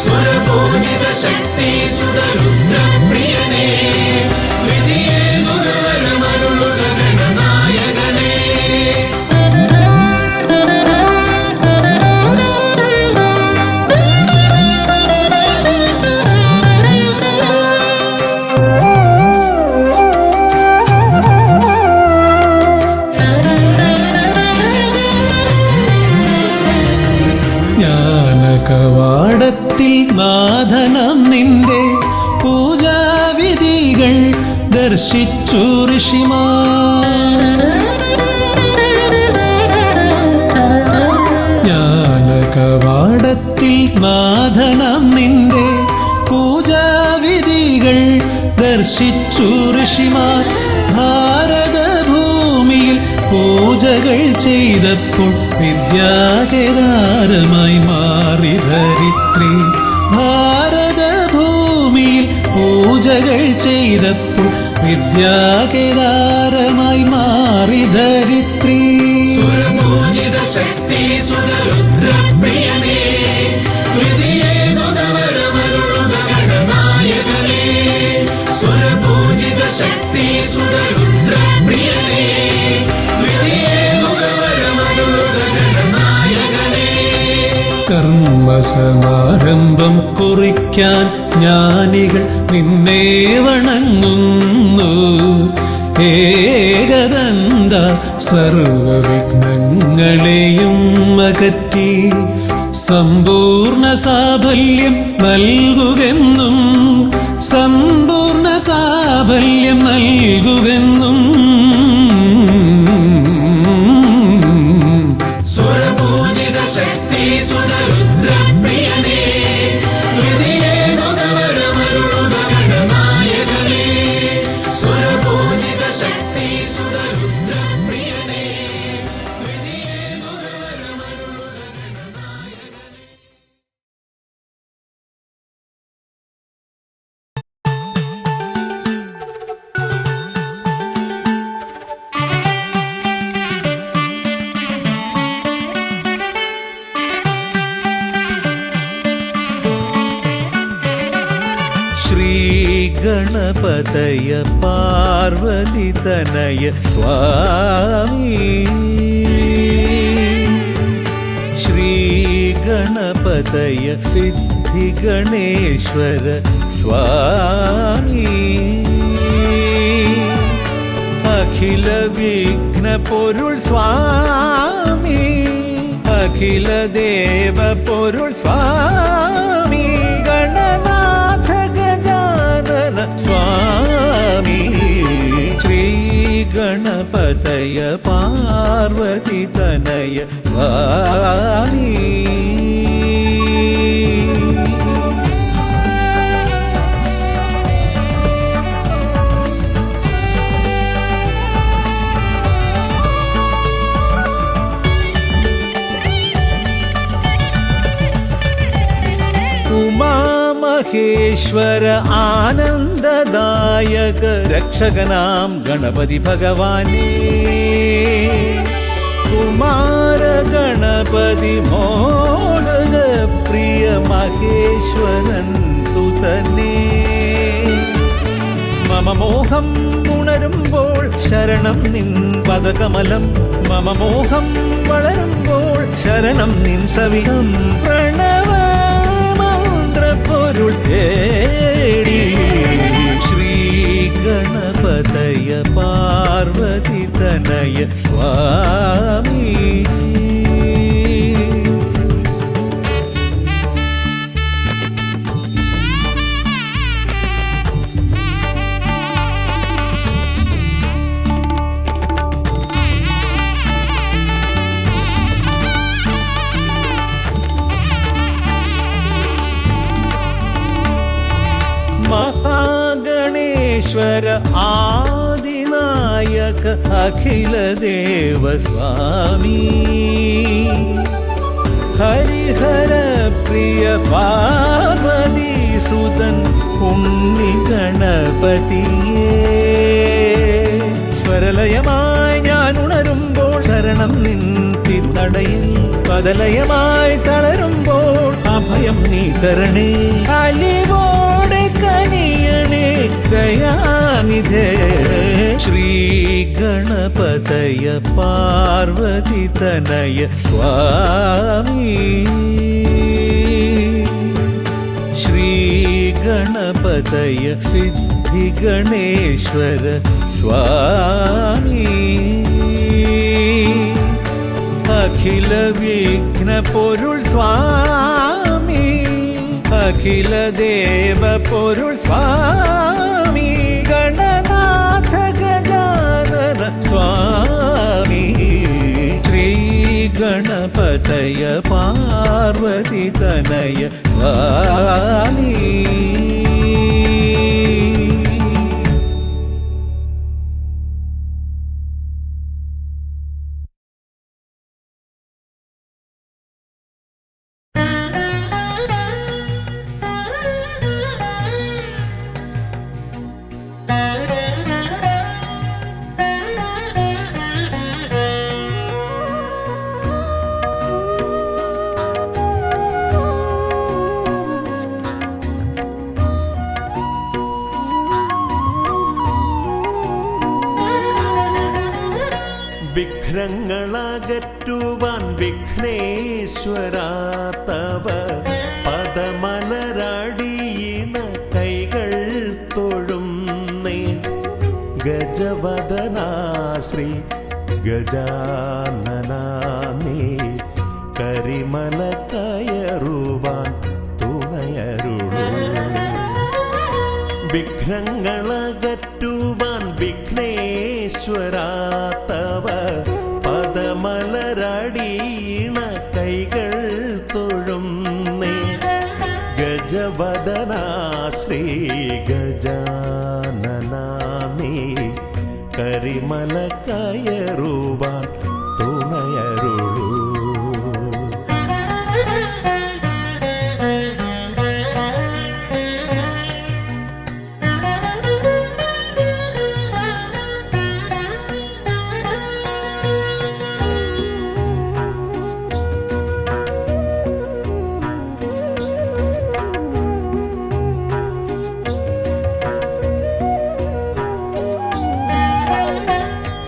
സുരപൂജിത ശക്തി സുതരുദ്രപ്രിയനേ, ഹൃദയേകുതവരമരുളുക ഗണനായകനേ.
കവാടത്തിൽ നാഥനം നിന്റെ പൂജാവിധികൾ ദർശിച്ചു ഋഷിമാർ. ജ്ഞാനകവാടത്തിൽ നാഥനം നിന്റെ പൂജാവിധികൾ ദർശിച്ചു ഋഷിമാർ. ഭാരതഭൂമിയിൽ പൂജകൾ ചെയ്തപ്പോൾ വിദ്യാകേദാരമായി മാറി ധരിത്രി. ഭാരതഭൂമിയിൽ പൂജകൾ ചെയ്തപ്പോൾ വിദ്യാകേദാരമായി മാറി ധരിത്രി.
സുരപൂജിത ശക്തി സുതരുദ്രപ്രിയനേ, ഹൃദയേകുതവരമരുളുക ഗണനായകനേ. സുരപൂജിത ശക്തി സുതരുദ്രപ്രിയനേ, ഹൃദയേകുതവരമരുളുക ഗണനായകനേ.
കർമ്മസമാരംഭം കുറിക്കാൻ ജ്ഞാനികൾ നിന്നെ വണങ്ങുന്നു. ഏകദന്ത സർവവിഘ്നങ്ങളെയും അകറ്റി സമ്പൂർണ്ണ സാഫല്യം നൽകുകെന്നും, സമ്പൂർണ്ണ സാഫല്യം നൽകുകെന്നും.
സുരപൂജിത ശക്തി സുതരുദ്രപ്രിയനേ, ഹൃദയേകുതവരമരുളുക ഗണനായകനേ. സുരപൂജിത ശക്തി സുതരുദ്രപ്രിയനേ, ഹൃദയേകുതവരമരുളുക ഗണനായകനേ.
ഗണപതയ പാർവതിതനയ സ്വാമി. ശ്രീ ഗണപതയ സിദ്ധിഗണേശ്വര സ്വാമി. അഖില വിഘ്ന പൊരുൾ സ്വാമി, അഖില ദേവ പൊരുൾ സ്വാമി. ഗണനാഥ ഗജാനന സ്വാമി. ശ്രീ ഗണപതയ പാർവതിതനയ സ്വാമി. ഉമാമഹേശ്വര ആനന്ദദായക രക്ഷകനാം ഗണപതി ഭഗവാനേ. കുമാര ഗണപതി മോദക പ്രിയ മഹേശ്വരൻ സുതനേ. മമ മോഹം ഉണരുമ്പോൾ ശരണം നിൻ പദകമലം. മമ മോഹം വളരുമ്പോൾ ശരണം നിൻ സവിധം. പ്രണവ പൊരുൾ തേടി ശ്രീ ഗണപതയ പാർവതിതനയ സ്വാമി. വിഘ്നേശ്വര ആദിനായക അഖില ദേവ സ്വാമി ഹരിഹര പ്രിയ പാർവതി സുതൻ ഉണ്ണി ഗണപതിയേ സ്വരലയമായി ഞാൻ ഉണരുമ്പോൾ ശരണം നിൻ തിരുനടയിൽ പദലയമായി തളരുമ്പോൾ അഭയം നീ തരണേ അലിവോടെ കനിയണേ ദയാനിധേ ശ്രീ ഗണപതയ പാർവതി തനയ സ്വാമി ശ്രീ ഗണപതയ സിദ്ധി ഗണേശ്വര സ്വാമി അഖില വിഘ്ന പൊരുൾ സ്വാമി അഖില ദേവ പൊരുൾ സ്വാമി ഗണനാഥ ഗജാനന സ്വാമി ശ്രീ ഗണപതയ പാർവതി തനയ സ്വാമി
വിഘ്നങ്ങളകറ്റുവാൻ വിഘ്നേശ്വരാ തവ പദമലരടിയിണ കൈകൾ തൊഴുന്നേ ഗജവദനാ ശ്രീ ഗജാനനാ നീ കരിമല കയറുവാൻ തുണയരുളൂ വിഘ്നങ്ങളകറ്റുവാൻ വിഘ്നേശ്വരാ തവ പദമലരടിയിണ കൈകൾ തൊഴുന്നേ ഗജവദനാ ശ്രീ ഗജാനനാ നീ കരിമല കയറുവാൻ തുണയരുളൂ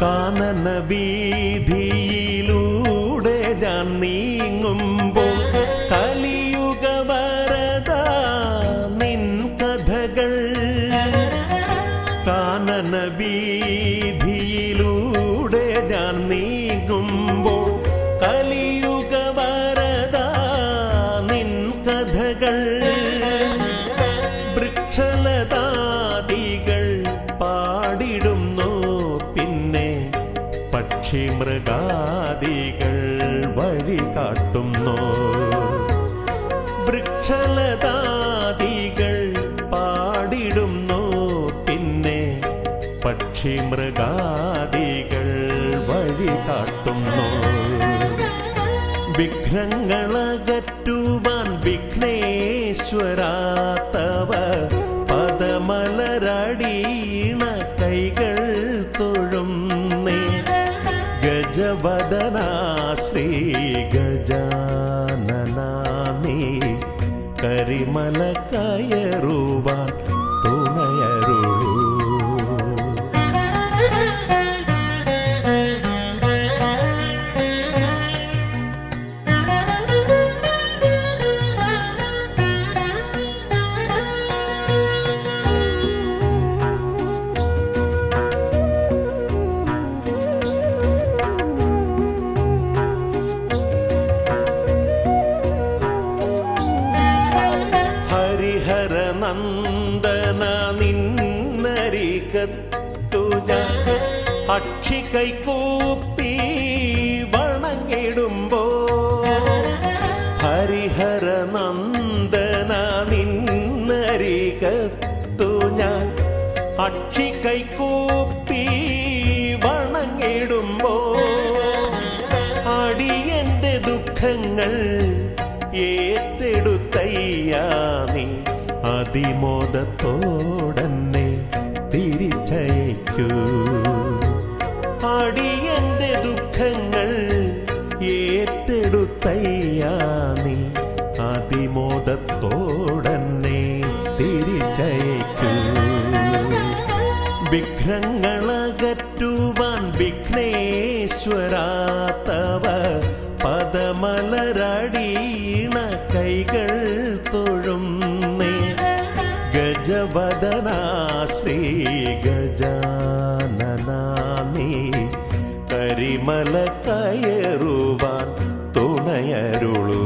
കാനന വീതിയിലൂടെ ഞാൻ നീങ്ങുമ്പോൾ കലിയുഗ വരദ നിൻ കഥകൾ കാനന വീതിയിലൂടെ ഞാൻ നീങ്ങുമ്പോൾ കലിയുഗ വരദ നിൻ കഥകൾ വൃക്ഷലതാദികൾ പാടിടുന്നു പിന്നെ പക്ഷി മൃഗാദികൾ വഴി കാട്ടുന്നു വൃക്ഷലതാദികൾ പാടിടുന്നു പിന്നെ പക്ഷി മൃഗാദികൾ വഴി കാട്ടുന്നു വിഘ്നങ്ങളകറ്റുവാൻ വിഘ്നേശ്വരാ തവ പദമലരടിയിണ കൈകൾ തൊഴുന്നേ ഗജവദനാ ശ്രീ ഗജാനനാ നീ കരിമല കയറുവാൻ തുണയരുളൂ ഏറ്റെടുത്തയ്യാ നീ അതിമോദത്തോടന്നെ തിരിച്ചയക്കൂ. അടിയന്റെ ദുഃഖങ്ങൾ ഏറ്റെടുത്തയ്യാ നീ അതിമോദത്തോടന്നെ തിരിച്ചയക്കൂ. വിഘ്നങ്ങളകറ്റുവാൻ വിഘ്നേശ്വരാ തവ പദമലരടീണ കൈകൾ തൊഴുന്നേ. ഗജവദനാ ശ്രീ ഗജാനനാ നീ കരിമല കയറുവാൻ തുണയരുളൂ.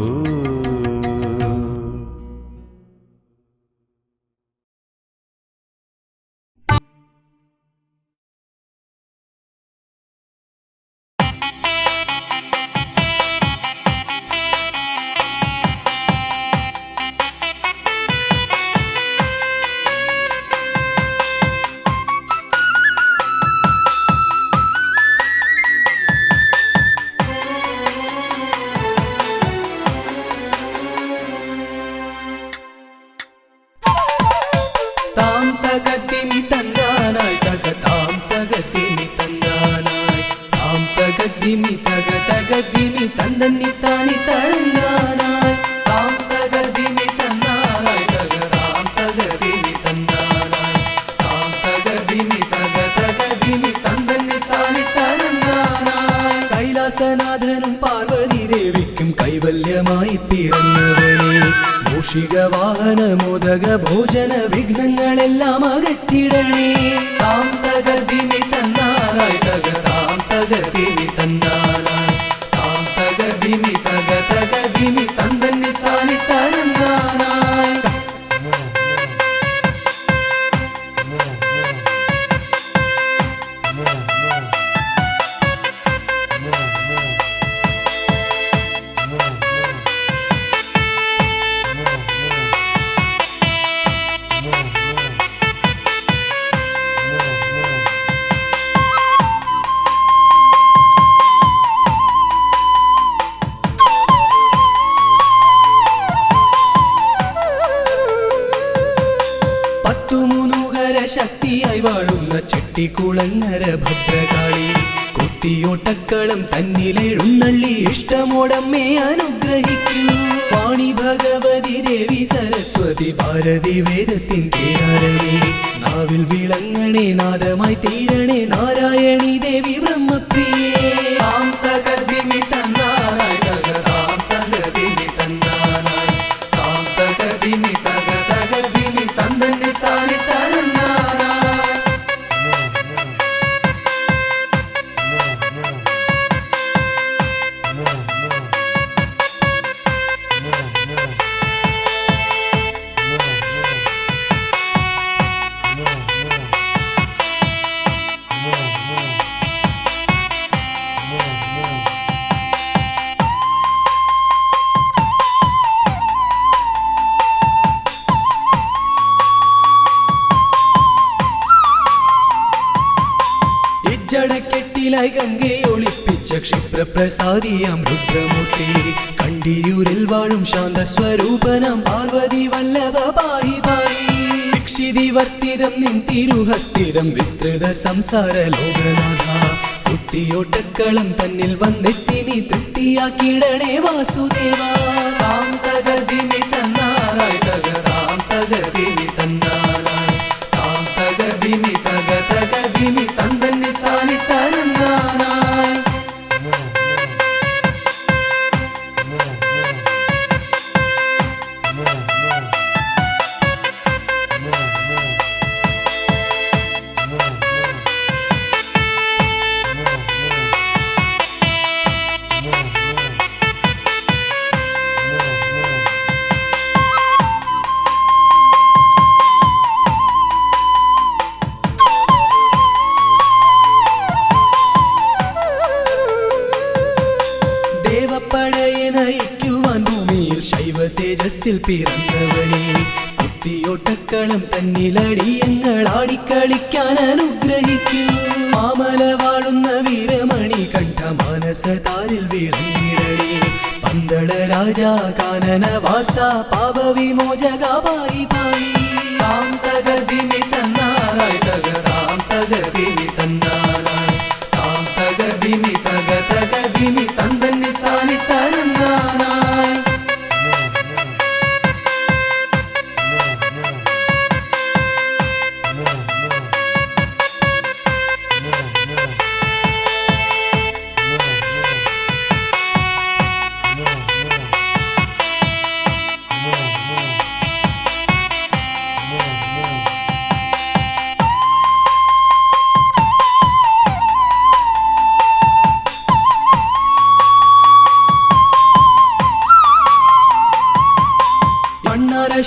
തകതിമി തന്നാനായി തക താം തകതിമി തന്നാനായി താം തകതിമി തക തകതിമി തന്നന്നി താനി തന്നാനായി താം തകതിമി തന്നാനായി തക താം തകതിമി തന്നാനായി താം തകതിമി തക തകതിമി തന്നന്നി താനി തന്നാനായി. കൈലാസനാഥനും പാർവതി ദേവിക്കും കൈവല്യമായി പിറന്നവനെ മൂഷിക വാഹന മോദക ഭോജന വിഘ്നങ്ങളെല്ലാം അകറ്റിടണേ. താം തകതിമി തന്നാനായി തക താം തകതിമി തന്നാനായി താം തകതിമി തക തകതിമി തന്നന്നി താനി തന്നാനായി. ശക്തിയായി വാഴുന്ന ചെട്ടിക്കുളങ്ങര ഭദ്രകാളി കുത്തിയോട്ടക്കളം തന്നിലെഴുന്നള്ളി ഇഷ്ടമോടമ്മേ അനുഗ്രഹിക്കൂ. വാണി ഭഗവതി ദേവി സരസ്വതി ഭാരതി വേദത്തിൻ കേരളേ നാവിൽ വിളങ്ങണേ നാദമായി തീരണേ നാരായണി ദേവി ബ്രഹ്മപ്രിയേ. താം തകതിമി തന്നാനായി തക താം തകതിമി തന്നാനായി താം തകതിമി തക തകതിമി തന്നന്നി താനി തന്നാനായി. ജടക്കെട്ടിലായി ഗംഗയെ ഒളിപ്പിച്ച ക്ഷിപ്രപ്രസാദിയാം രുദ്രമൂർത്തി കണ്ടിയൂരിൽ വാഴും ശാന്തസ്വരൂപനാം പാർവതി വല്ലഭ പാഹി പാഹി. ദീക്ഷിതി വർത്തിതം നിൻ തിരുഹസ്തിതം വിസ്തൃത സംസാര ലോകനാഥ കുത്തിയോട്ടക്കളം തന്നിൽ വന്നെത്തി നീ തൃപ്തിയാക്കിടണേ വാസുദേവ. താം തകതിമി തന്നാനായി തക താം തകതിമി തന്നാനായി താം തകതിമി തക തകതിമി തന്നന്നി താനി തന്നാനായി. ദേവപ്പടയെ നയിക്കുവാൻ ഭൂമിയിൽ ശൈവ തേജസ്സിൽ പിറന്നവനെ കുത്തിയോട്ടക്കളം തന്നിലടിയങ്ങൾ ആടിക്കളിക്കാൻ അനുഗ്രഹിക്കൂ. മാമല വാഴുന്ന വീരമണി കണ്ഠ മാനസതാരിൽ വിളങ്ങിടണേ പന്തള രാജാ കാനന വാസ പാപ വിമോചക പായി പായി താം തകർദിമി തന്നാരായ് തക താം തകർദിമി തന്നാരായ് താം തകർദിമി തക തകർദിമി തന്തന്നി താനി തരന്നാരായ്.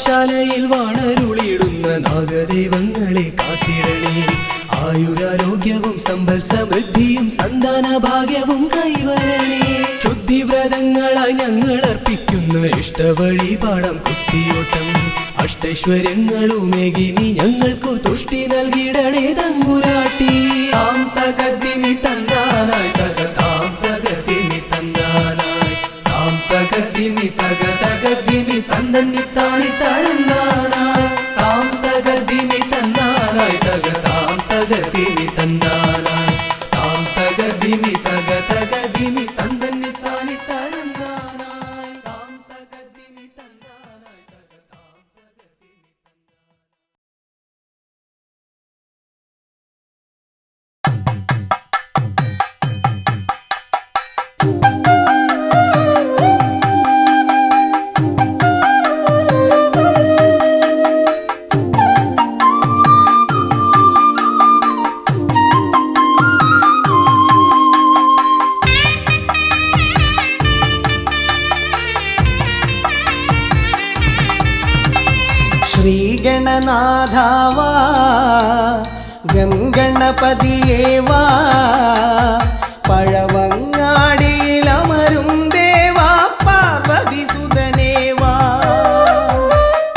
ശാലയിൽ വാണരുളിയിടുന്ന നാഗദൈവങ്ങളെ കാത്തിടണേ. ആയുരാരോഗ്യവും സമ്പൽ സമൃദ്ധിയും സന്താന ഭാഗ്യവും കൈവരണേ. ശുദ്ധിവ്രതങ്ങളായി ഞങ്ങൾ അർപ്പിക്കുന്ന ഇഷ്ടവഴിപാടം കുത്തിയോട്ടം അഷ്ടൈശ്വര്യങ്ങളുമേകി നീ ഞങ്ങൾക്കു തുഷ്ടി നൽകിടണേ തമ്പുരാട്ടി. താം തകർദിമി തന്നാനായി തക താം തകർദിമി തന്നാനായി താം തകർദിമി തക തകർദിമി തന്തന്നി താനി തരന്നാനായി. താം തകർദിമി തന്നാനായി തക താം തകർദിമി തന്നാനായി താം തകർദിമി തക തകർദിമി തന്തന്നി താനി തരന്നാനായി. താം തകർദിമി തന്നാനായി തക താം തകർദിമി
ശ്രീഗണനാഥാവാ ഗംഗണപതിയേവാ പഴവങ്ങാടിയിലമരും ദേവാ പാർവതി സുതനേവാ.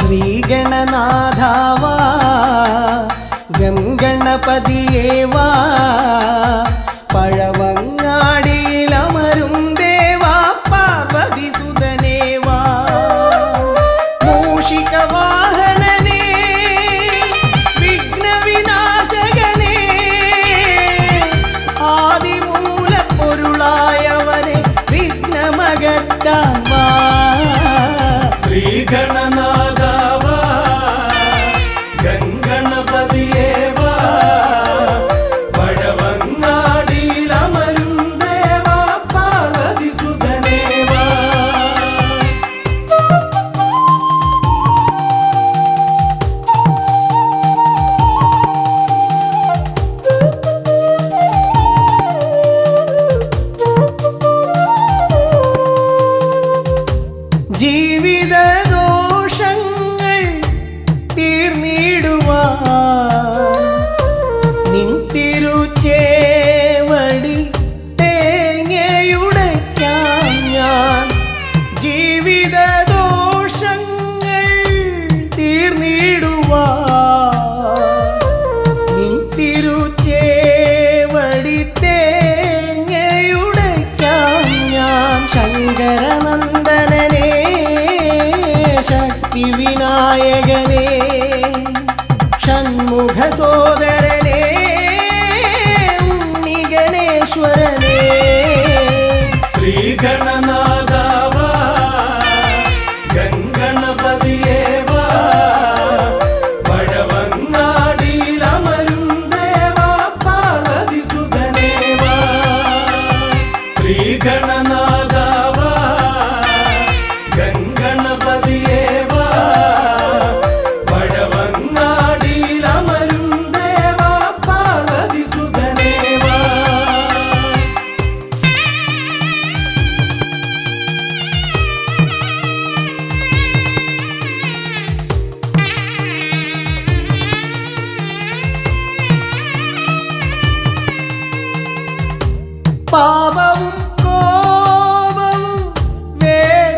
ശ്രീഗണനാഥാവാ ഗംഗണപതിയേവാ പഴവങ്ങാടിയിലമരും ദേവാ പാർവതി സുതനേവാ. മൂഷികവാഹനനേ വിഘ്നവിനാശകനേ ആദിമൂലപ്പൊരുളായവനെ വിഘ്നമകറ്റാൻ വാ.
ശ്രീഗണനാഥാവാ ഗംഗണപതിയേവാ പഴവങ്ങാടിയിലമരും ദേവാ പാർവതി സുതനേവാ.
ജീവിത ദോഷങ്ങൾ തീർന്നിടുവാൻ നിൻ തിരുച്ചേവടി തേങ്ങയുടയ്ക്കാൻ ഞാൻ. ജീവിത ദോഷങ്ങൾ തീർന്നിടുവാൻ നിൻ തിരുച്ചേവടി തേങ്ങയുടയ്ക്കാൻ ഞാൻ. ശങ്കരനന്ദനനേ ശക്തി വിനായകനേ ഷൺമുഖ സോദരനേ ഉണ്ണി ഗണേശ്വരനേ.
ശ്രീഗണനാഥാവാ ഗംഗണപതിയേവാ പഴവങ്ങാടിയിലമരും ദേവാ പാർവതി സുതനേവാ. ശ്രീഗണനാഥാവാ ഗംഗണപതിയേവാ പഴവങ്ങാടിയിലമരും ദേവാ പാർവതി സുതനേവാ.
പാപവും കോപവും വേർതിരിച്ചേകുന്ന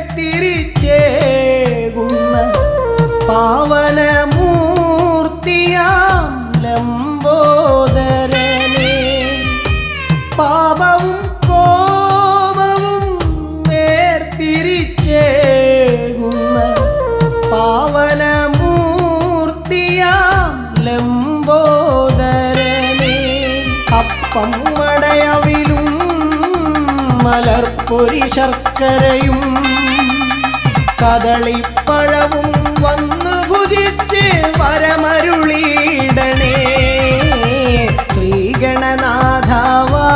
പാവനമൂർത്തിയാം ലംബോദരനേ. പാപവും കോപവും വേർതിരിച്ചേകുന്ന മലർപ്പൊരി ശർക്കരയും കദളിപ്പഴവും വന്നു ഭുജിച്ച് വരമരുളിയിടണേ ശ്രീഗണനാഥാവാ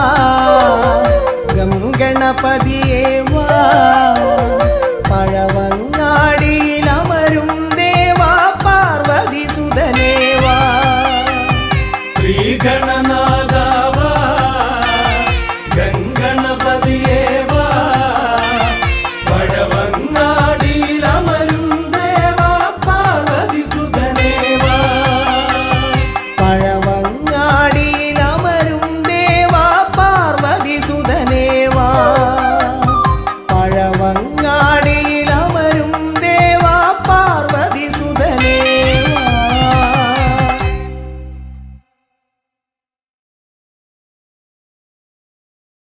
ഗം ഗണപതിയേ വാ